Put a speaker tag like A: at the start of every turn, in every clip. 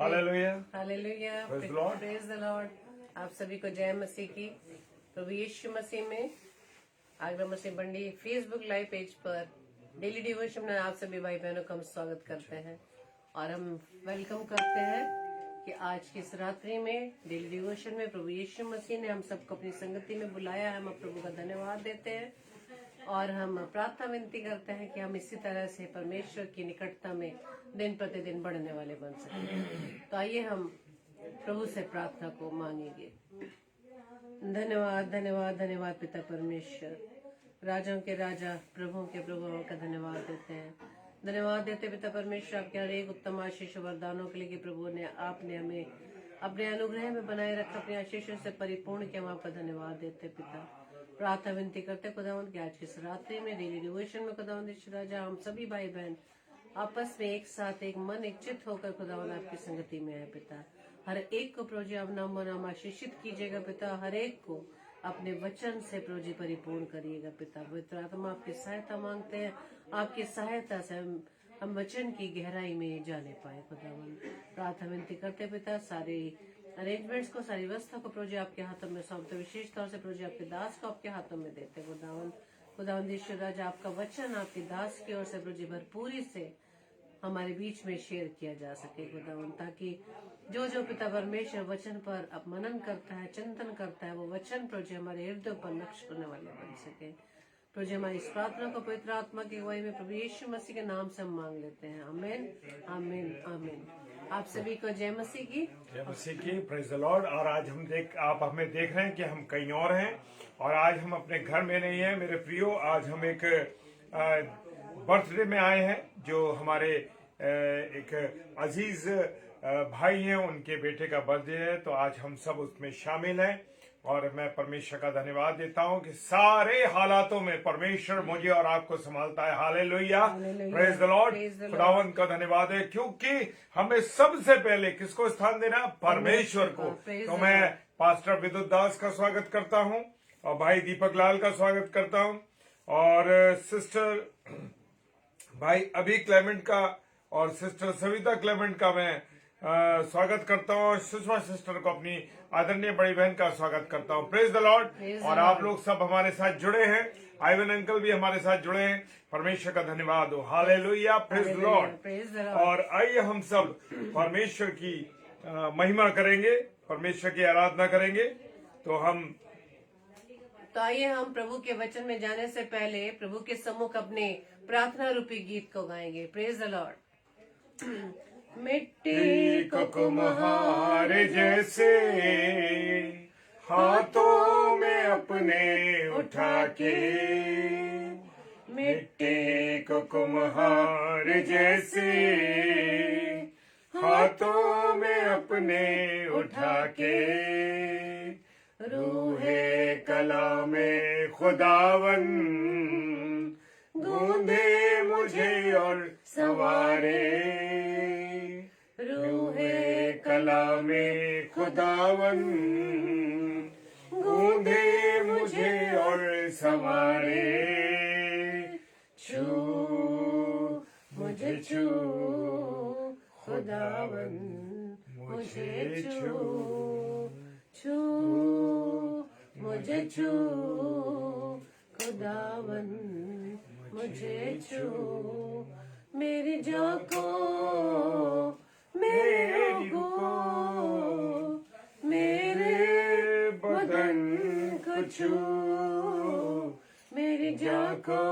A: Hallelujah,
B: hallelujah,
A: Praise the Lord.
B: Praise the Lord. आप सभी को जय मसीह की। प्रभु यीशु मसीह में आगरा मसीह बंडी फेसबुक लाइव पेज पर डेली डिवोशन में आप सभी भाई बहनों का हम स्वागत करते हैं और हम वेलकम करते हैं कि आज की इस रात्रि में डेली डिवोशन में प्रभु यीशु मसीह ने हम सबको अपनी संगति में बुलाया है। हम प्रभु का धन्यवाद देते हैं और हम प्रार्थना विनती करते हैं कि हम इसी तरह से परमेश्वर की निकटता में दिन प्रतिदिन बढ़ने वाले बन सकें। तो आइए हम प्रभु से प्रार्थना को मांगेंगे। धन्यवाद धन्यवाद धन्यवाद पिता परमेश्वर, राजाओं के राजा प्रभुओं के प्रभुओं का धन्यवाद देते हैं। धन्यवाद देते पिता परमेश्वर आपके हर एक उत्तम आशीष वरदानों के लिए कि प्रभु ने आपने हमें अपने अनुग्रह में बनाए रखा, अपने आशीषों से परिपूर्ण किया। हम आपका धन्यवाद देते पिता। प्रार्थना विनती करते खुदावंद कि आज की इस रात्रि में डेली डिवोशन में खुदावंद राजा हम सभी भाई बहन आपस में एक साथ एक मन एक चित होकर खुदावंद आपकी संगति में है पिता। हर एक को प्रभु जी आप नाम आशीषित कीजिएगा पिता। हर एक को अपने वचन से प्रभु जी परिपूर्ण करिएगा पिता। पवित्र आत्मा आपकी सहायता मांगते हैं, आपकी सहायता से हम वचन की गहराई में जाने पाए खुदावंद। प्रार्थना विनती करते पिता सारे अरेंजमेंट्स को, सारी व्यवस्था को प्रभु जी आपके हाथों में सौंपते, विशेष तौर से प्रभु जी आपके दास को आपके हाथों में देते खुदावंद ईश्वर राजा आपका वचन आपके दास की ओर से प्रभु जी भरपूरी से हमारे बीच में शेयर किया जा सके खुदावंद, ताकि जो पिता परमेश्वर वचन पर अब मनन करता है, चिंतन करता है, वो वचन प्रभु जी हमारे हृदय पर नक्श करने वाले बन सके। प्रभु जी हमारी इस प्रार्थना को पवित्र आत्मा की अगुवाई में प्रभु यीशु मसीह के नाम से हम मांग लेते हैं। आमीन आमीन आमीन। आप सभी को जय मसीह की।
A: जय मसीह की, प्रेज द लॉर्ड। और आज आप हमें देख रहे हैं कि हम कहीं और हैं और आज हम अपने घर में नहीं हैं मेरे प्रियो। आज हम एक बर्थडे में आए हैं जो हमारे एक अजीज भाई हैं, उनके बेटे का बर्थडे है। तो आज हम सब उसमें शामिल हैं और मैं परमेश्वर का धन्यवाद देता हूं कि सारे हालातों में परमेश्वर मुझे और आपको संभालता है। Hallelujah, praise the Lord. खुदावंद का धन्यवाद है क्योंकि हमें सबसे पहले किसको स्थान देना? परमेश्वर को। तो मैं पास्टर विद्युत दास का स्वागत करता हूं और भाई दीपक लाल का स्वागत करता हूं और सिस्टर भाई अभी क्लेमेंट का और सिस्टर सविता क्लेमेंट का मैं स्वागत करता हूँ और सुषमा सिस्टर को, अपनी आदरणीय बड़ी बहन का स्वागत करता हूँ। Praise the Lord. और आप लोग सब हमारे साथ जुड़े हैं, आइवन अंकल भी हमारे साथ जुड़े हैं। परमेश्वर का धन्यवाद हो। Hallelujah, praise the Lord. और आइए हम सब परमेश्वर की महिमा करेंगे, परमेश्वर की आराधना करेंगे। तो
B: आइए हम प्रभु के वचन में जाने से पहले प्रभु के सम्मुख अपने प्रार्थना रूपी गीत को गाएंगे। Praise the Lord. मिट्टी को कुम्हार जैसे
A: हाथों में अपने उठा के, मिट्टी को कुम्हार जैसे हाथों में अपने उठा के, रूहे कला में खुदावन गूंधे मुझे और सवारे, रूहे कला में खुदावन गूंधे मुझे और सवारे, छू मुझे छू खुदावन मुझे छू,
B: छू मुझे छू खुदावन मुझे छू, मेरी जान को मेरे को मेरे बदन को छू, मेरी जान को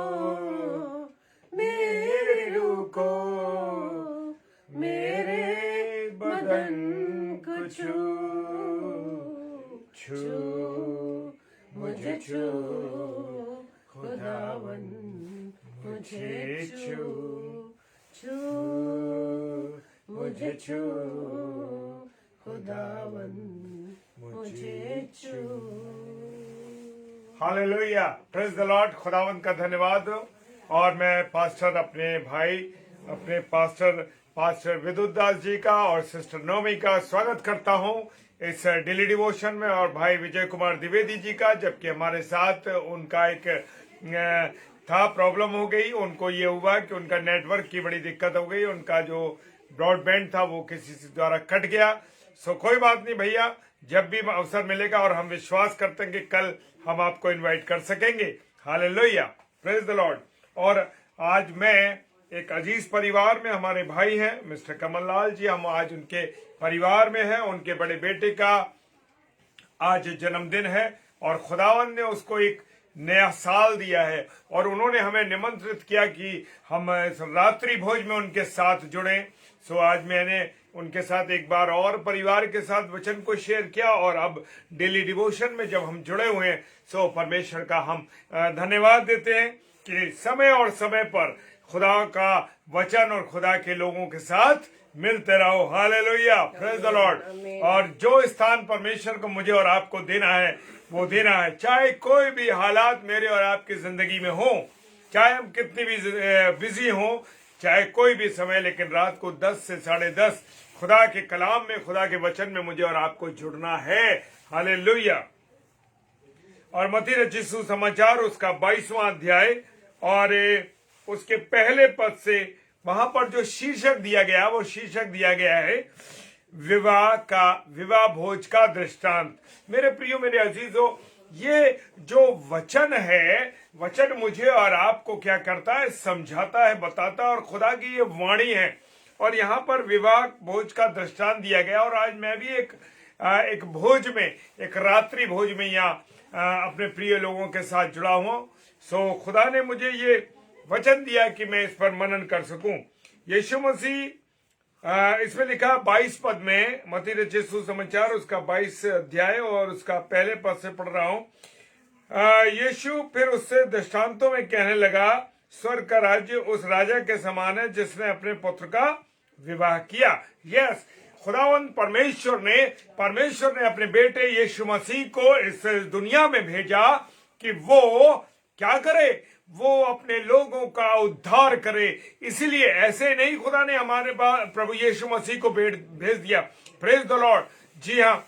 B: मेरी रूह को मेरे बदन को छू, छू मुझे छू खुदावन मुझे छू, छू मुझे छू खुदावन मुझे छू।
A: Hallelujah, praise the Lord. खुदावन का धन्यवाद। और मैं पास्टर अपने पास्टर विद्युत दास जी का और सिस्टर नोमी का स्वागत करता हूं इस डेली डिवोशन में, और भाई विजय कुमार द्विवेदी जी का। जबकि हमारे साथ उनका एक प्रॉब्लम हो गई, उनको ये हुआ कि उनका नेटवर्क की बड़ी दिक्कत हो गई। उनका जो ब्रॉडबैंड था वो किसी से द्वारा कट गया। सो कोई बात नहीं भैया, जब भी अवसर मिलेगा और हम विश्वास करते हैं कि कल हम आपको इनवाइट कर सकेंगे। Hallelujah, praise the Lord. और आज मैं एक अजीज परिवार में, हमारे भाई हैं मिस्टर कमललाल जी, हम आज उनके परिवार में हैं। उनके बड़े बेटे का आज जन्मदिन है और खुदावन ने उसको एक नया साल दिया है और उन्होंने हमें निमंत्रित किया कि हम रात्रि भोज में उनके साथ जुड़ें। सो आज मैंने उनके साथ एक बार और परिवार के साथ वचन को शेयर किया और अब डेली डिवोशन में जब हम जुड़े हुए हैं, सो परमेश्वर का हम धन्यवाद देते हैं कि समय और समय पर खुदा का वचन और खुदा के लोगों के साथ मिलते रहो। Hallelujah, praise the Lord. और जो स्थान परमेश्वर को मुझे और आपको देना है वो देना है, चाहे कोई भी हालात मेरे और आपकी जिंदगी में हो, चाहे हम कितनी भी बिजी हो, चाहे कोई भी समय, लेकिन रात को 10 से 10:30 खुदा के कलाम में, खुदा के वचन में मुझे और आपको जुड़ना है। हालेलुया। और मत्ती रचित सुसमाचार उसका 22वां अध्याय और उसके पहले पद से वहां पर जो शीर्षक दिया गया, वो शीर्षक दिया गया है विवाह भोज का दृष्टांत। मेरे प्रियो, मेरे अजीजों, ये जो वचन है, वचन मुझे और आपको क्या करता है, समझाता है, बताता है, और खुदा की ये वाणी है। और यहाँ पर विवाह भोज का दृष्टांत दिया गया। और आज मैं भी एक भोज में, एक रात्रि भोज में यहाँ अपने प्रिय लोगों के साथ जुड़ा हुआ। सो खुदा ने मुझे ये वचन दिया कि मैं इस पर मनन कर सकूं। यीशु मसीह, इसमें लिखा 22 पद में, मत्ती रचित सुसमाचार उसका 22 अध्याय और उसका पहले पद से पढ़ रहा हूं। यीशु फिर उससे दृष्टांतों में कहने लगा, स्वर्ग का राज्य उस राजा के समान है जिसने अपने पुत्र का विवाह किया। यस, खुदावंद परमेश्वर ने अपने बेटे यीशु मसीह को इस दुनिया में भेजा कि वो क्या करे, वो अपने लोगों का उद्धार करे। इसीलिए ऐसे नहीं खुदा ने हमारे प्रभु यीशु मसीह को भेज दिया। Praise the Lord. जी हाँ,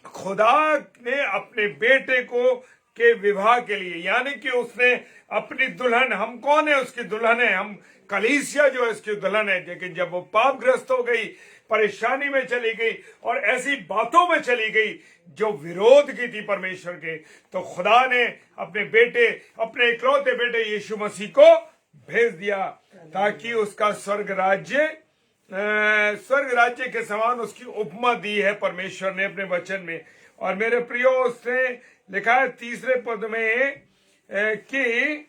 A: खुदा ने अपने बेटे को के विवाह के लिए, यानी कि उसने अपनी दुल्हन, हम कौन है, उसकी दुल्हन है, हम कलीसिया जो है उसकी दुल्हन है। लेकिन जब वो पापग्रस्त हो गई, परेशानी में चली गई और ऐसी बातों में चली गई जो विरोध की थी परमेश्वर के, तो खुदा ने अपने बेटे, अपने इकलौते बेटे यीशु मसीह को भेज दिया ताकि उसका स्वर्ग राज्य के समान उसकी उपमा दी है परमेश्वर ने अपने वचन में। और मेरे प्रियो, उसने लिखा है 3 पद में कि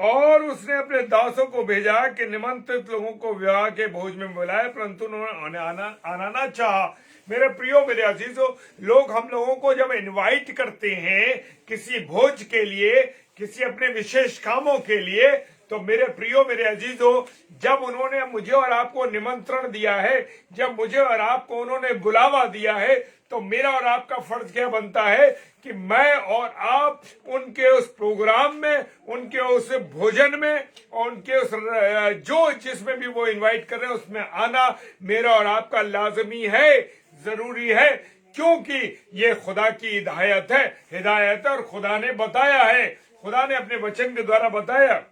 A: और उसने अपने दासों को भेजा कि निमंत्रित लोगों को विवाह के भोज में बुलाए, परंतु उन्होंने आना ना चाहा। मेरे प्रियो, मेरे अजीजों, लोग हम लोगों को जब इनवाइट करते हैं किसी भोज के लिए, किसी अपने विशेष कामों के लिए, तो मेरे प्रियो, मेरे अजीजों, जब उन्होंने मुझे और आपको निमंत्रण दिया है, जब मुझे और आपको उन्होंने बुलावा दिया है, तो मेरा और आपका फर्ज क्या बनता है कि मैं और आप उनके उस प्रोग्राम में, उनके उस भोजन में, उनके उस जो जिसमें भी वो इनवाइट कर रहे हैं उसमें आना मेरा और आपका लाजमी है, जरूरी है। क्योंकि ये खुदा की हिदायत है और खुदा ने बताया है, खुदा ने अपने वचन के द्वारा बताया।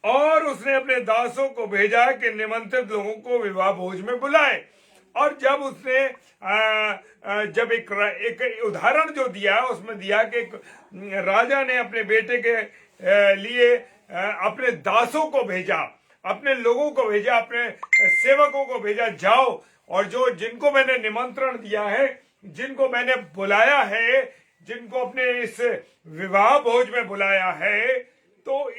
A: और उसने अपने दासों को भेजा कि निमंत्रित लोगों को विवाह भोज में बुलाए। और जब उसने जब एक उदाहरण जो दिया, उसमें दिया कि राजा ने अपने बेटे के लिए अपने दासों को भेजा, अपने लोगों को भेजा, अपने सेवकों को भेजा, जाओ और जो जिनको मैंने निमंत्रण दिया है, जिनको मैंने बुलाया है, जिनको अपने इस विवाह भोज में बुलाया है, तो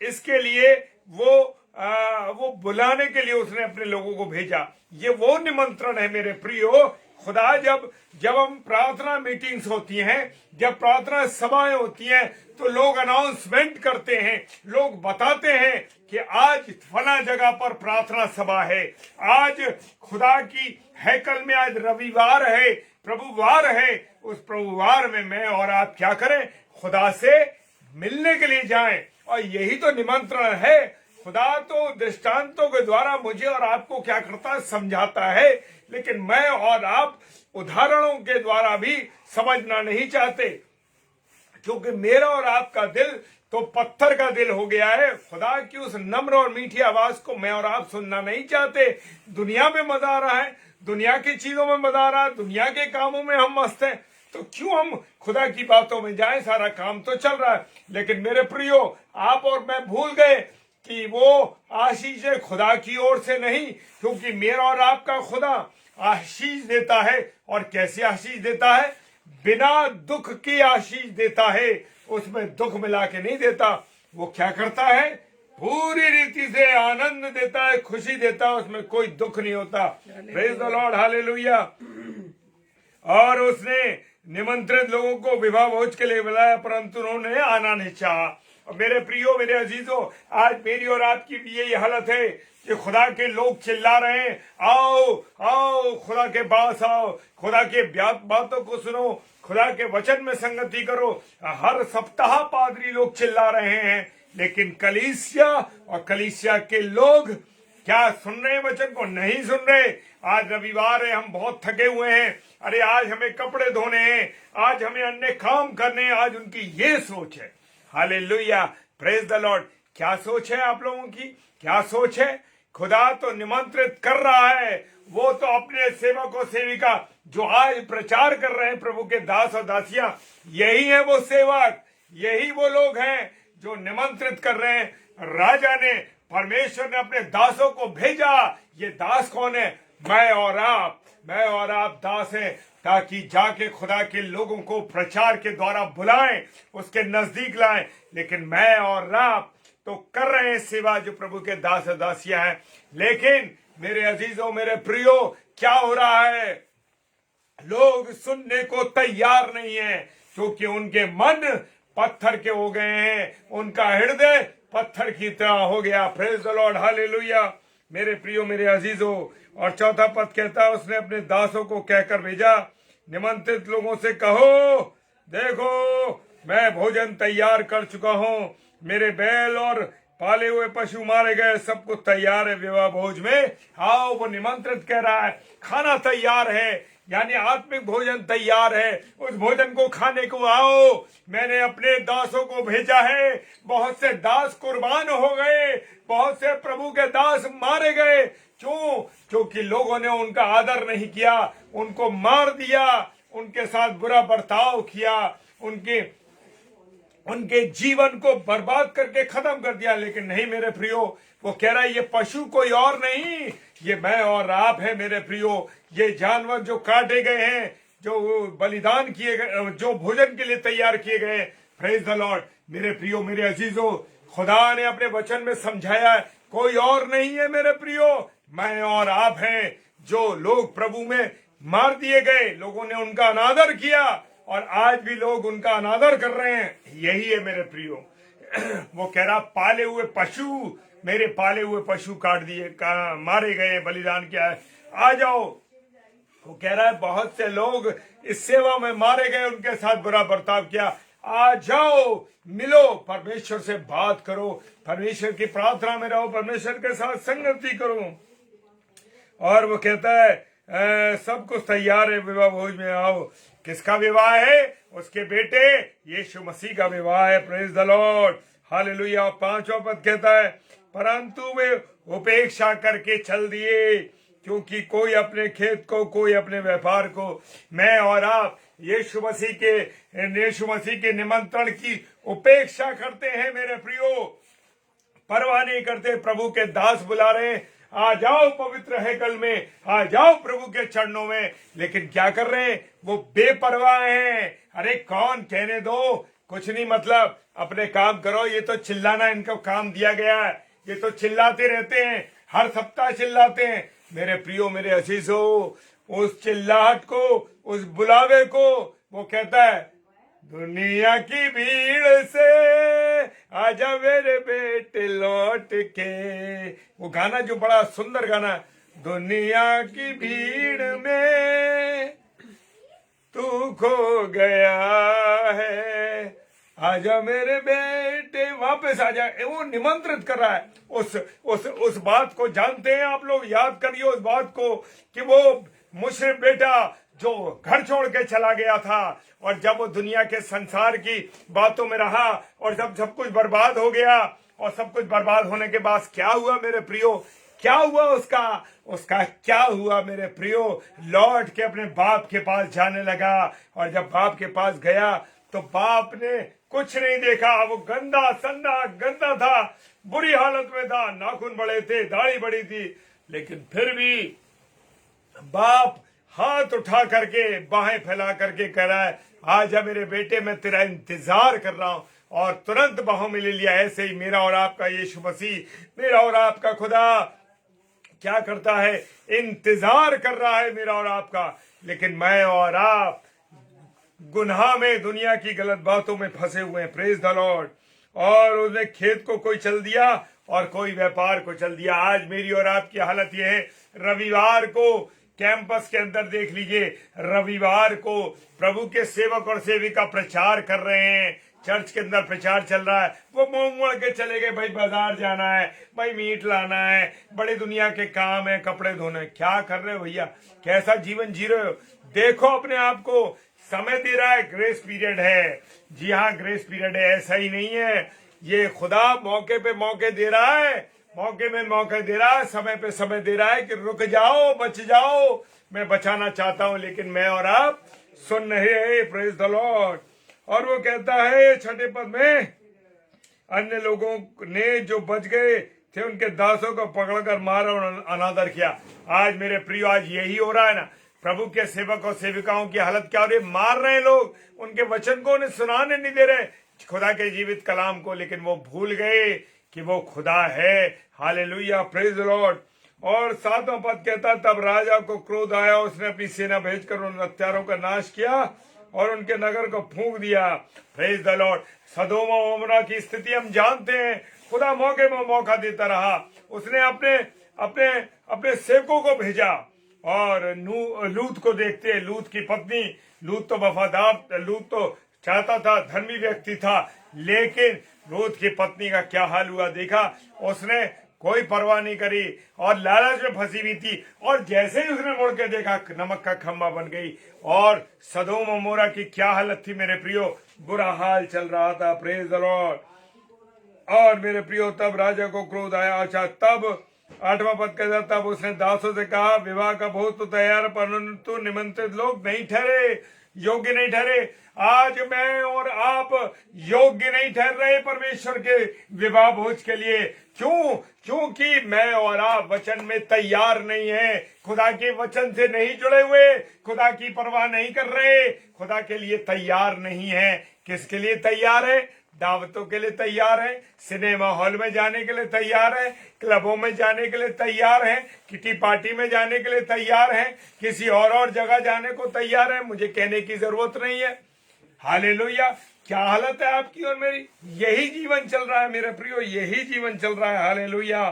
A: इसके लिए वो बुलाने के लिए उसने अपने लोगों को भेजा। ये वो निमंत्रण है मेरे प्रियो। खुदा जब हम प्रार्थना मीटिंग्स होती हैं, जब प्रार्थना सभाएं होती हैं, तो लोग अनाउंसमेंट करते हैं, लोग बताते हैं कि आज फला जगह पर प्रार्थना सभा है, आज खुदा की हैकल में आज रविवार है, प्रभुवार है। उस प्रभुवार में मैं और आप क्या करें, खुदा से मिलने के लिए जाएं। और यही तो निमंत्रण है। खुदा तो दृष्टांतों के द्वारा मुझे और आपको क्या करता है, समझाता है। लेकिन मैं और आप उदाहरणों के द्वारा भी समझना नहीं चाहते, क्योंकि मेरा और आपका दिल तो पत्थर का दिल हो गया है। खुदा की उस नम्र और मीठी आवाज को मैं और आप सुनना नहीं चाहते। दुनिया में मजा आ रहा है, दुनिया की चीजों में मजा आ रहा है, दुनिया के कामों में हम मस्त हैं, तो क्यों हम खुदा की बातों में जाएं? सारा काम तो चल रहा है। लेकिन मेरे प्रियो, आप और मैं भूल गए कि वो आशीष खुदा की ओर से नहीं, क्योंकि मेरा और आपका खुदा आशीष देता है। और कैसे आशीष देता है? बिना दुख की आशीष देता है, उसमें दुख मिला के नहीं देता। वो क्या करता है? पूरी रीति से आनंद देता है, खुशी देता है, उसमें कोई दुख नहीं होता। Praise the Lord, hallelujah. और उसने निमंत्रित लोगों को विवाह भोज के लिए बुलाया, परंतु उन्होंने आना नहीं चाहा। और मेरे प्रियो, मेरे अजीजों, आज मेरी और आपकी भी यही हालत है कि खुदा के लोग चिल्ला रहे हैं, आओ आओ खुदा के पास आओ, खुदा के बातों को सुनो, खुदा के वचन में संगति करो। हर सप्ताह पादरी लोग चिल्ला रहे हैं, लेकिन कलीसिया और कलीसिया के लोग क्या सुन रहे हैं? वचन को नहीं सुन रहे। आज रविवार है, हम बहुत थके हुए हैं। अरे आज हमें कपड़े धोने हैं, आज हमें अन्य काम करने हैं। आज उनकी ये सोच है। Hallelujah, praise the Lord. क्या सोच है आप लोगों की? क्या सोच है? खुदा तो निमंत्रित कर रहा है, वो तो अपने सेवक और सेविका जो आज प्रचार कर रहे हैं, प्रभु के दास और दासियां, यही है वो सेवक, यही वो लोग हैं जो निमंत्रित कर रहे हैं। राजा ने, परमेश्वर ने अपने दासों को भेजा। ये दास कौन है? मैं और आप दास हैं, ताकि जाके खुदा के लोगों को प्रचार के द्वारा बुलाएं, उसके नजदीक लाएं। लेकिन मैं और आप तो कर रहे हैं सेवा, जो प्रभु के दास और दासियां हैं। लेकिन मेरे अजीजों, मेरे प्रियो, क्या हो रहा है? लोग सुनने को तैयार नहीं है, क्योंकि उनके मन पत्थर के हो गए हैं, उनका हृदय पत्थर की तरह हो गया। Praise the Lord, hallelujah. मेरे प्रियो, मेरे अजीजों, और चौथा पद कहता है, उसने अपने दासों को कहकर भेजा, निमंत्रित लोगों से कहो, देखो मैं भोजन तैयार कर चुका हूं, मेरे बैल और पाले हुए पशु मारे गए, सब कुछ तैयार है विवाह भोज में, आओ। वो निमंत्रित कह रहा है, खाना तैयार है, यानी आत्मिक भोजन तैयार है, उस भोजन को खाने को आओ। मैंने अपने दासों को भेजा है। बहुत से दास कुर्बान हो गए, बहुत से प्रभु के दास मारे गए। क्यों? क्योंकि लोगों ने उनका आदर नहीं किया, उनको मार दिया, उनके साथ बुरा बर्ताव किया, उनके जीवन को बर्बाद करके खत्म कर दिया। लेकिन नहीं मेरे प्रियो, वो कह रहा है ये पशु कोई और नहीं, ये मैं और आप है मेरे प्रियो। ये जानवर जो काटे गए हैं, जो बलिदान किए गए, जो भोजन के लिए तैयार किए गए। Praise the Lord. मेरे प्रियो, मेरे अजीजों, खुदा ने अपने वचन में समझाया है, कोई और नहीं है मेरे प्रियो, मैं और आप हैं। जो लोग प्रभु में मार दिए गए, लोगों ने उनका अनादर किया, और आज भी लोग उनका अनादर कर रहे हैं, यही है मेरे प्रियो। वो कह रहा, पाले हुए पशु, मेरे पाले हुए पशु काट दिए, मारे गए, बलिदान किया है, आ जाओ। वो कह रहा है, बहुत से लोग इस सेवा में मारे गए, उनके साथ बुरा बर्ताव किया, आ जाओ, मिलो, परमेश्वर से बात करो, परमेश्वर की प्रार्थना में रहो, परमेश्वर के साथ संगति करो। और वो कहता है, सब कुछ तैयार है, विवाह भोज में आओ। किसका विवाह है? उसके बेटे यीशु मसीह का विवाह है। Praise the Lord, hallelujah. 5वां पद कहता है, परंतु वे उपेक्षा करके चल दिए, क्योंकि कोई अपने खेत को, कोई अपने व्यापार को। मैं और आप यीशु मसीह के निमंत्रण की उपेक्षा करते हैं मेरे प्रियो, परवाह नहीं करते। प्रभु के दास बुला रहे हैं, आ जाओ पवित्र हैकल में, आ जाओ प्रभु के चरणों में। लेकिन क्या कर रहे हैं? वो बेपरवाह हैं। अरे कौन, कहने दो, कुछ नहीं, मतलब अपने काम करो। ये तो चिल्लाना इनको काम दिया गया है, ये तो चिल्लाते रहते हैं, हर सप्ताह चिल्लाते हैं। मेरे प्रियो, मेरे अजीजों, उस चिल्लाहट को, उस बुलावे को, वो कहता है, दुनिया की भीड़ से आजा मेरे बेटे लौट के। वो गाना जो बड़ा सुंदर गाना, दुनिया की भीड़ में तू खो गया है, आजा मेरे बेटे वापस आजा। वो निमंत्रित कर रहा है। उस बात को जानते हैं आप लोग, याद करिए उस बात को कि वो मुशरिफ बेटा जो घर छोड़ के चला गया था, और जब वो दुनिया के संसार की बातों में रहा और जब सब कुछ बर्बाद हो गया, और सब कुछ बर्बाद होने के बाद क्या हुआ मेरे प्रियो, क्या हुआ उसका क्या हुआ मेरे प्रियो, लौट के अपने बाप के पास जाने लगा। और जब बाप के पास गया तो बाप ने कुछ नहीं देखा, वो गंदा सन्ना गंदा था, बुरी हालत में था, नाखून बड़े थे, दाढ़ी बड़ी थी, लेकिन फिर भी बाप हाथ उठा करके बाहें फैला करके कह रहा है, आजा मेरे बेटे, मैं तेरा इंतजार कर रहा हूं, और तुरंत बाहों में ले लिया। ऐसे ही मेरा और आपका यीशु मसीह, मेरा और आपका खुदा क्या करता है, इंतजार कर रहा है मेरा और आपका। लेकिन मैं और आप गुनाह में, दुनिया की गलत बातों में फंसे हुए हैं, प्रेज द लॉर्ड। और उसने खेत को कोई चल दिया और कोई व्यापार को चल दिया। आज मेरी और आपकी हालत यह है, रविवार को कैंपस के अंदर देख लीजिए, रविवार को प्रभु के सेवक और सेविका प्रचार कर रहे हैं, चर्च के अंदर प्रचार चल रहा है, वो मुंह मोड़ के चले गए, भाई बाजार जाना है, भाई मीट लाना है, बड़े दुनिया के काम है, कपड़े धोने। क्या कर रहे हो भैया, कैसा जीवन जी रहे हो? देखो अपने आप को, समय दे रहा है, ग्रेस पीरियड है। जी हाँ, ग्रेस पीरियड है, ऐसा ही नहीं है, ये खुदा मौके पे मौके दे रहा है, मौके में मौके दे रहा है, समय पे समय दे रहा है कि रुक जाओ, बच जाओ, मैं बचाना चाहता हूं, लेकिन मैं और आप सुन नहीं रहे, प्रेज द लॉर्ड। और वो कहता है 6 पद में, अन्य लोगों ने जो बच गए थे उनके दासों को पकड़कर मारा और अनादर किया। आज मेरे प्रियो, आज यही हो रहा है ना, प्रभु के सेवक और सेविकाओं की हालत क्या हो रही है, मार रहे हैं लोग, उनके वचन को उन्हें सुनाने नहीं दे रहे, खुदा के जीवित कलाम को, लेकिन वो भूल गए कि वो खुदा है। Hallelujah, praise the Lord. और 7वां पद कहता, तब राजा को क्रोध आया, उसने अपनी सेना भेजकर उन हत्यारों का नाश किया और उनके नगर को फूंक दिया। Praise the Lord. सदोम और अमोरा की स्थिति हम जानते हैं, खुदा मौके में मौका देता रहा, उसने अपने अपने अपने सेवकों को भेजा। और लूत को देखते, लूत की पत्नी, लूत तो वफादार, लूत तो चाहता था, धर्मी व्यक्ति था, लेकिन लूत की पत्नी का क्या हाल हुआ देखा, उसने कोई परवाह नहीं करी और लालच में फंसी हुई थी, और जैसे ही उसने मुड़ के देखा, नमक का खम्बा बन गई। और सदोम और अमोरा की क्या हालत थी मेरे प्रियो, बुरा हाल चल रहा था, प्रेज द लॉर्ड। और मेरे प्रियो, तब राजा को क्रोध आया। अच्छा, तब 8वां पद कहता, तब उसने दासों से कहा, विवाह का भोज तो तैयार, परंतु निमंत्रित लोग नहीं ठहरे, योग्य नहीं ठहरे। आज मैं और आप योग्य नहीं ठहर रहे परमेश्वर के विवाह भोज के लिए। क्यों? क्योंकि मैं और आप वचन में तैयार नहीं है, खुदा के वचन से नहीं जुड़े हुए, खुदा की परवाह नहीं कर रहे, खुदा के लिए तैयार नहीं है। किसके लिए तैयार है? दावतों के लिए तैयार है, सिनेमा हॉल में जाने के लिए तैयार है, क्लबों में जाने के लिए तैयार है, किटी पार्टी में जाने के लिए तैयार है, किसी और जगह जाने को तैयार है। मुझे कहने की जरूरत नहीं है। हालेलुया। क्या हालत है आपकी और मेरी? यही जीवन चल रहा है मेरे प्रियो, यही जीवन चल रहा है। हालेलुया।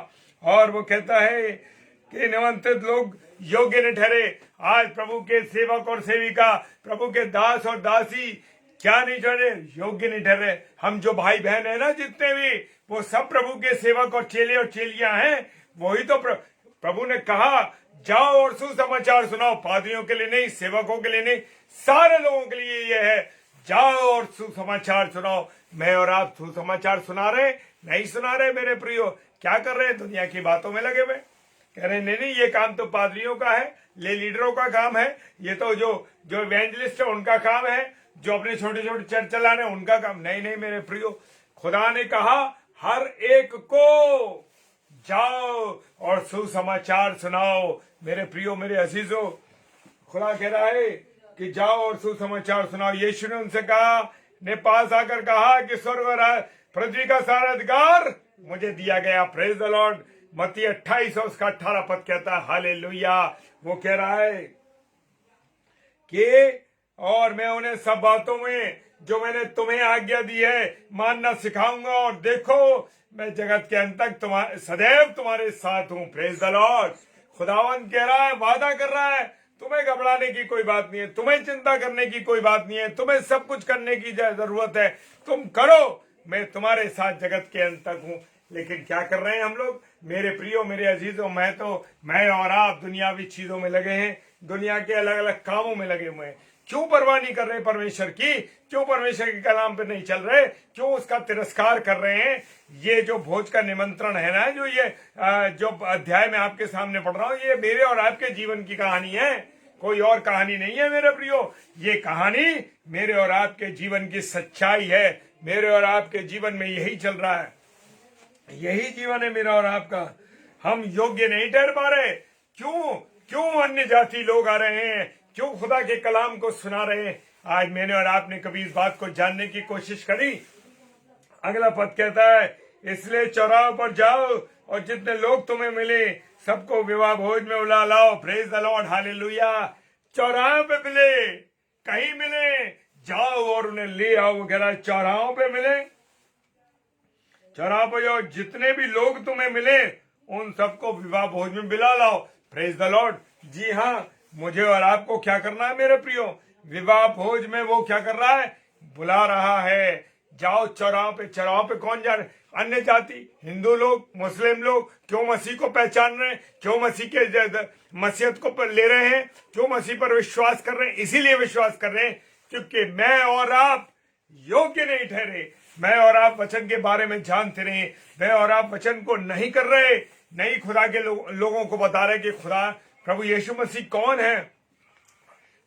A: और वो कहता है कि निमंत्रित लोग योग्य नहीं ठहरे। आज प्रभु के सेवक और सेविका, प्रभु के दास और दासी क्या नहीं ठहरे? योग्य नहीं ठहरे। हम जो भाई बहन है ना, जितने भी, वो सब प्रभु के सेवक और चेले और चेलियां हैं। वही तो प्रभु ने कहा, जाओ और सुसमाचार सुनाओ, पादरियों के लिए नहीं, सेवकों के लिए नहीं, सारे लोगों के लिए यह है, जाओ और सुसमाचार सुनाओ। मैं और आप सुसमाचार सुना रहे? नहीं सुना रहे मेरे प्रियो। क्या कर रहे हैं? दुनिया की बातों में लगे हुए, कह रहे नहीं, ये काम तो पादरियों का है, ले लीडरों का काम है, ये तो जो इवेंजलिस्ट है उनका काम है, जो अपने छोटे छोटे चर्च चलाने उनका काम। नहीं मेरे प्रियो, खुदा ने कहा हर एक को जाओ और सुसमाचार सुनाओ। मेरे प्रियो, मेरे अजीजों, खुदा कह रहा है कि जाओ और सुसमाचार सुनाओ। यीशु ने उनसे कहा, ने पास आकर कहा कि स्वर्ग और पृथ्वी का सारा अधिकार मुझे दिया गया। Praise the Lord. मत्ती 28 उसका 18 पद कहता है। हालेलुया। वो कह रहा है कि और मैं उन्हें सब बातों में जो मैंने तुम्हें आज्ञा दी है मानना सिखाऊंगा, और देखो मैं जगत के अंत तक सदैव तुम्हारे साथ हूं। Praise the Lord. खुदावन कह रहा है, वादा कर रहा है, तुम्हें घबराने की कोई बात नहीं है, तुम्हें चिंता करने की कोई बात नहीं है, तुम्हें सब कुछ करने की जरूरत है, तुम करो, मैं तुम्हारे साथ जगत के अंत तक हूं। लेकिन क्या कर रहे हैं हम लोग? मेरे प्रियो, मेरे अजीजों, मैं और आप दुनियावी चीजों में लगे हैं, दुनिया के अलग अलग कामों में लगे हुए हैं। क्यों परवाह नहीं कर रहे परमेश्वर की? क्यों परमेश्वर के कलाम पे नहीं चल रहे? क्यों उसका तिरस्कार कर रहे हैं? ये जो भोज का निमंत्रण है ना, जो अध्याय में आपके सामने पढ़ रहा हूं, ये मेरे और आपके जीवन की कहानी है, कोई और कहानी नहीं है मेरे प्रियो। ये कहानी मेरे और आपके जीवन की सच्चाई है। मेरे और आपके जीवन में यही चल रहा है, यही जीवन है मेरा और आपका। हम योग्य नहीं ठहर पा रहे। क्यों? क्यों अन्य जाति लोग आ रहे हैं? क्यों खुदा के कलाम को सुना रहे हैं? आज मैंने और आपने कभी इस बात को जानने की कोशिश करी? अगला पद कहता है, इसलिए चौराहों पर जाओ और जितने लोग तुम्हें मिले सबको विवाह भोज में बुला लाओ। Praise the Lord, hallelujah. चौराहों पे मिले, कहीं मिले, जाओ और उन्हें ले आओ। वो कह रहा है चौराहों पे मिले, चौराहों पर जाओ, जितने भी लोग तुम्हें मिले उन सबको विवाह भोज में बुला लाओ। Praise the Lord. जी हाँ, मुझे और आपको क्या करना है मेरे प्रियो? विवाह भोज में वो क्या कर रहा है? बुला रहा है। जाओ चौराहों पे। चौराहों पे कौन जा रहे? अन्य जाति, हिंदू लोग, मुस्लिम लोग। क्यों मसीह को पहचान रहे हैं? क्यों मसीह के मसीहत को ले रहे हैं? क्यों मसीह पर विश्वास कर रहे हैं? इसीलिए विश्वास कर रहे हैं क्योंकि मैं और आप योग्य नहीं ठहरे। मैं और आप वचन के बारे में जानते रहे, मैं और आप वचन को नहीं कर रहे, नहीं खुदा के लोगों को बता रहे कि खुदा प्रभु यीशु मसीह कौन है।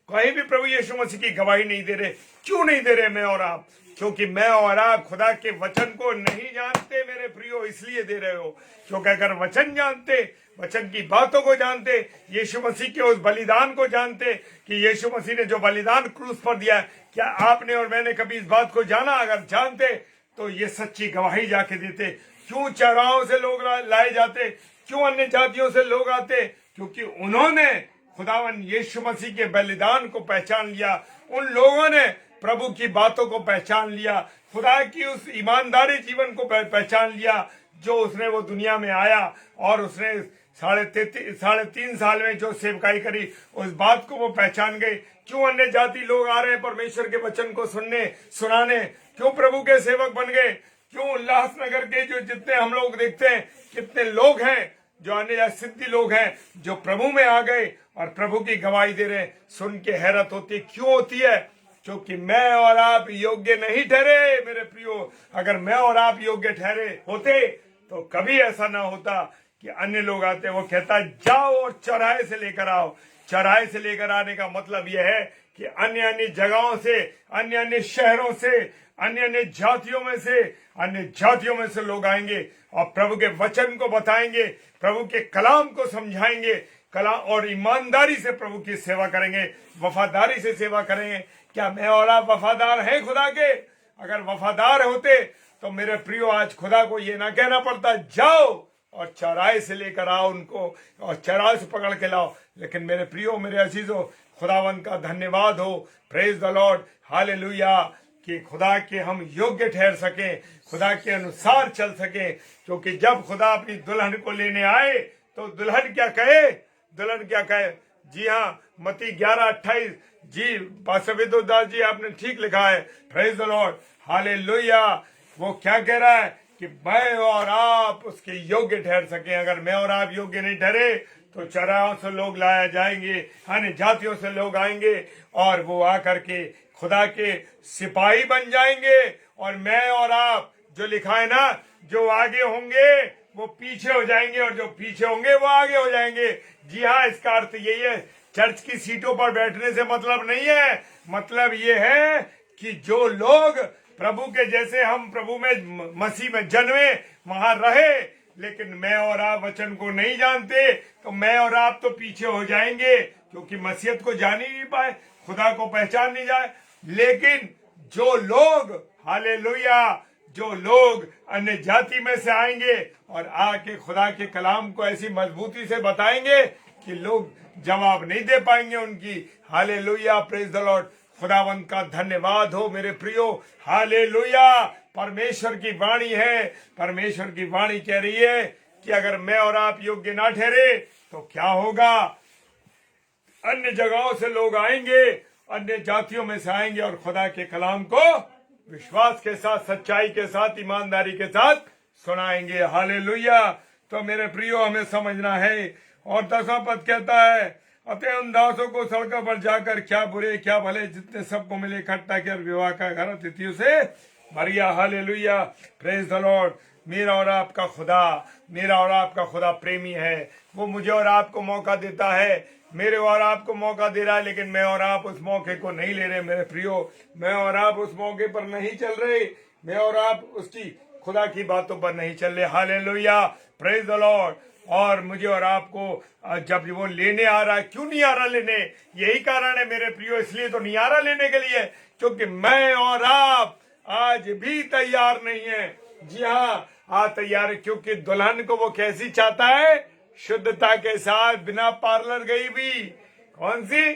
A: कहीं भी प्रभु यीशु मसीह की गवाही नहीं दे रहे। क्यों नहीं दे रहे मैं और आप? क्योंकि मैं और आप खुदा के वचन को नहीं जानते मेरे प्रियो, इसलिए दे रहे हो। क्योंकि अगर वचन जानते, वचन की बातों को जानते, यीशु मसीह के उस बलिदान को जानते कि यीशु मसीह ने जो बलिदान क्रूस पर दिया, क्या आपने और मैंने कभी इस बात को जाना? अगर जानते तो ये सच्ची गवाही जाके देते। क्यों चौराहों से लोग लाए जाते? क्यों अन्य जातियों से लोग आते? क्योंकि उन्होंने खुदावन यीशु मसीह के बलिदान को पहचान लिया। उन लोगों ने प्रभु की बातों को पहचान लिया, खुदा की उस ईमानदारी जीवन को पहचान लिया जो उसने वो दुनिया में आया और उसने 3.5 साल में जो सेवकाई करी, उस बात को वो पहचान गए। क्यों अन्य जाति लोग आ रहे हैं परमेश्वर के वचन को सुनने, सुनाने? क्यों प्रभु के सेवक बन गए? क्यों उल्लासनगर के जो जितने हम लोग देखते हैं, कितने लोग हैं जो अन्य सिद्धि लोग हैं जो प्रभु में आ गए और प्रभु की गवाही दे रहे हैं। सुन के हैरत होती। क्यों होती है? क्योंकि मैं और आप योग्य नहीं ठहरे मेरे प्रियो। अगर मैं और आप योग्य ठहरे होते तो कभी ऐसा ना होता कि अन्य लोग आते। वो कहता जाओ और चौराहे से लेकर आओ। चौराहे से लेकर आने का मतलब यह है कि अन्य अन्य जगहों से, अन्य अन्य शहरों से, अन्य अन्य जातियों में से लोग आएंगे और प्रभु के वचन को बताएंगे, प्रभु के कलाम को समझाएंगे, कलाम और ईमानदारी से प्रभु की सेवा करेंगे, वफादारी से सेवा करेंगे। क्या मैं और आप वफादार हैं खुदा के? अगर वफादार होते तो मेरे प्रियो आज खुदा को ये ना कहना पड़ता जाओ और चौराहे से लेकर आओ उनको और चौराहे से पकड़ के लाओ। लेकिन मेरे प्रियो, मेरे अजीजों, खुदावन का धन्यवाद हो। प्रेज द लॉर्ड, हालेलुया, कि खुदा के हम योग्य ठहर सके, खुदा के अनुसार चल सके। क्योंकि जब खुदा अपनी दुल्हन को लेने आए तो दुल्हन क्या कहे? दुल्हन क्या कहे? जी हाँ, मत्ती 11:28। जी पास्टर दास जी, आपने ठीक लिखा है। Praise the Lord, hallelujah. वो क्या कह रहा है कि मैं और आप उसके योग्य ठहर सके। अगर मैं और आप योग्य नहीं ठहरे तो चौराहों से लोग लाए जाएंगे, अन्य जातियों से लोग आएंगे और वो आकर के खुदा के सिपाही बन जाएंगे। और मैं और आप, जो लिखा है ना, जो आगे होंगे वो पीछे हो जाएंगे और जो पीछे होंगे वो आगे हो जाएंगे। जी हाँ, इसका अर्थ यही है। चर्च की सीटों पर बैठने से मतलब नहीं है। मतलब ये है कि जो लोग प्रभु के जैसे, हम प्रभु में, मसीह में जन्मे, वहां रहे, लेकिन मैं और आप वचन को नहीं जानते तो मैं और आप तो पीछे हो जाएंगे। क्योंकि मसीहत को जान ही नहीं पाए, खुदा को पहचान नहीं जाए। लेकिन जो लोग, हालेलुया, जो लोग अन्य जाति में से आएंगे और आके खुदा के कलाम को ऐसी मजबूती से बताएंगे कि लोग जवाब नहीं दे पाएंगे उनकी। Hallelujah, praise the Lord. खुदावन का धन्यवाद हो मेरे प्रियो, हालेलुया। परमेश्वर की वाणी है, परमेश्वर की वाणी कह रही है कि अगर मैं और आप योग्य ना ठहरे तो क्या होगा? अन्य जगहों से लोग आएंगे, अन्य जातियों में से आएंगे और खुदा के कलाम को विश्वास के साथ, सच्चाई के साथ, ईमानदारी के साथ सुनाएंगे। हालेलुया। तो मेरे प्रियो हमें समझना है। और 10वां पद कहता है, अतः उन दासों को सड़कों पर जाकर क्या बुरे क्या भले जितने सबको मिले इकट्ठा किया, विवाह का घर अतिथियों से भर गया। Hallelujah, praise the Lord. मेरा और आपका खुदा प्रेमी है। वो मुझे और आपको मौका देता है, मेरे और आपको मौका दे रहा है, लेकिन मैं और आप उस मौके को नहीं ले रहे मेरे प्रियो। मैं और आप उस मौके पर नहीं चल रहे, मैं और आप उसकी खुदा की बातों पर नहीं चल रहे। Hallelujah, praise the Lord. और मुझे और आपको जब वो लेने आ रहा है, क्यों नहीं आ रहा लेने? यही कारण है मेरे प्रियो, इसलिए तो नहीं आ रहा लेने के लिए क्योंकि मैं और आप आज भी तैयार नहीं है। जी हाँ, आज तैयार है, क्योंकि दुल्हन को वो कैसी चाहता है? शुद्धता के साथ, बिना पार्लर गई भी। कौन सी?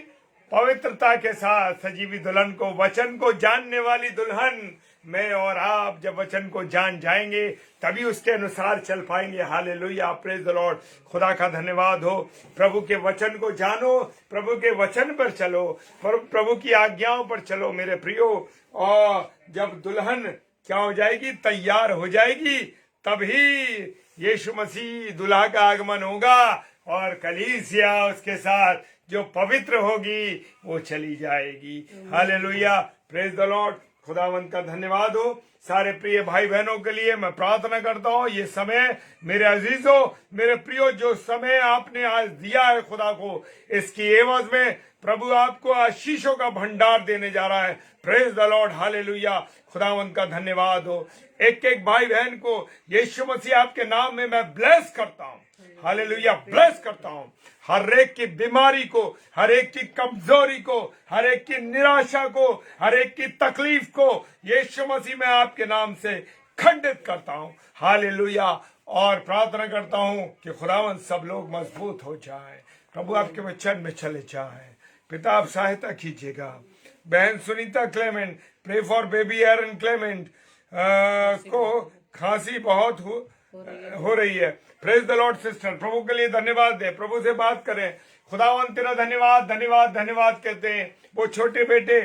A: पवित्रता के साथ सजी हुई दुल्हन को, वचन को जानने वाली दुल्हन। मैं और आप जब वचन को जान जाएंगे तभी उसके अनुसार चल पाएंगे। Hallelujah, praise the Lord. खुदा का धन्यवाद हो। प्रभु के वचन को जानो, प्रभु के वचन पर चलो, प्रभु की आज्ञाओं पर चलो मेरे प्रियो। और जब दुल्हन क्या हो जाएगी? तैयार हो जाएगी, तभी यीशु मसीह दुल्हा का आगमन होगा और कलीसिया उसके साथ जो पवित्र होगी वो चली जाएगी। Hallelujah, praise the Lord. खुदावंत का धन्यवाद हो। सारे प्रिय भाई बहनों के लिए मैं प्रार्थना करता हूँ, ये समय मेरे अजीजों, मेरे प्रियो, जो समय आपने आज दिया है खुदा को, इसकी एवज में प्रभु आपको आशीषों का भंडार देने जा रहा है। Praise the Lord, hallelujah. खुदावंत का धन्यवाद हो। एक एक भाई बहन को यीशु मसीह आपके नाम में मैं ब्लेस करता हूँ। हालेलुया, ब्लेस करता हूँ। हर एक की बीमारी को, हर एक की कमजोरी को, हर एक की निराशा को, हर एक की तकलीफ को यीशु मसीह में आपके नाम से खंडित करता हूँ। हालेलुया। और प्रार्थना करता हूँ कि खुदावन सब लोग मजबूत हो जाए, प्रभु आपके वचन में चले जाए। पिता आप सहायता कीजिएगा। बहन Sunita Clement, pray for baby Aaron Clement को खांसी बहुत हो रही है। प्रेज द लॉर्ड सिस्टर, प्रभु के लिए धन्यवाद दे, प्रभु से बात करें। खुदावन तेरा धन्यवाद धन्यवाद धन्यवाद कहते हैं। वो छोटे बेटे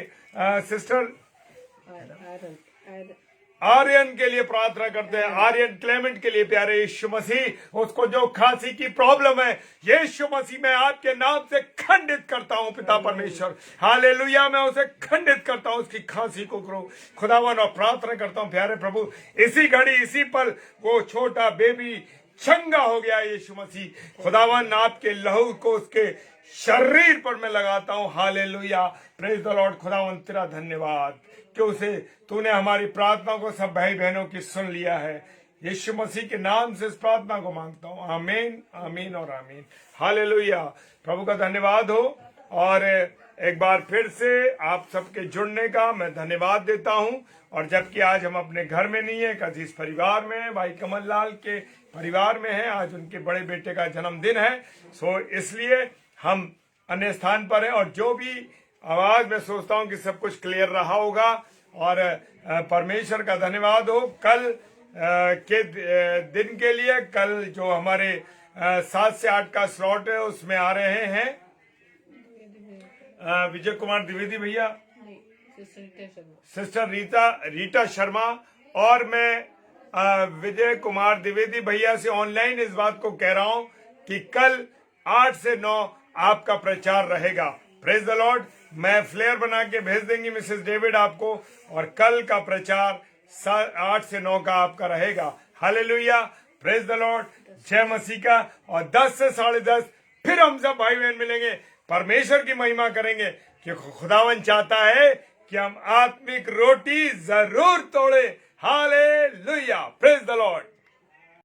A: सिस्टर आर्यन के लिए प्रार्थना करते हैं। आर्यन क्लेमेंट के लिए प्यारे यीशु मसीह, उसको जो खांसी की प्रॉब्लम है यीशु मसीह मैं आपके नाम से खंडित करता हूं पिता परमेश्वर। हालेलुया, मैं उसे खंडित करता हूं, उसकी खांसी को करो खुदावन। और प्रार्थना करता हूं प्यारे प्रभु, इसी घड़ी इसी पल वो छोटा बेबी चंगा हो गया यीशु मसीह। खुदावन आपके लहू को उसके शरीर पर मैं लगाता हूं। Hallelujah, praise the Lord. खुदावन तेरा धन्यवाद कि उसे तूने हमारी प्रार्थना को सब भाई बहनों की सुन लिया है। यीशु मसीह के नाम से इस प्रार्थना को मांगता हूं। आमीन, आमीन और आमीन। हालेलुया, प्रभु का धन्यवाद हो। और एक बार फिर से आप सबके जुड़ने का मैं धन्यवाद देता हूं। और जबकि आज हम अपने घर में नहीं है, कदीस परिवार में है, भाई कमल लाल के परिवार में है, आज उनके बड़े बेटे का जन्मदिन है, सो इसलिए हम अन्य स्थान पर हैं। और जो भी आवाज मैं सोचता हूं कि सब कुछ क्लियर रहा होगा। और परमेश्वर का धन्यवाद हो। कल के दिन के लिए, कल जो हमारे 7 से 8 का स्लॉट है उसमें आ रहे हैं विजय कुमार द्विवेदी भैया, सिस्टर रीटा शर्मा, और मैं विजय कुमार द्विवेदी भैया से ऑनलाइन इस बात को कह रहा हूं कि कल 8 से 9 आपका प्रचार रहेगा। Praise the Lord. मैं फ्लेयर बना के भेज देंगी मिसेस डेविड आपको, और कल का प्रचार 8 से 9 का आपका रहेगा। Hallelujah, praise the Lord. जय मसीह का। और 10 से 10:30 फिर हम सब भाई बहन मिलेंगे, परमेश्वर की महिमा करेंगे कि खुदावन चाहता है कि हम आत्मिक रोटी जरूर तोड़े। Hallelujah, praise the Lord.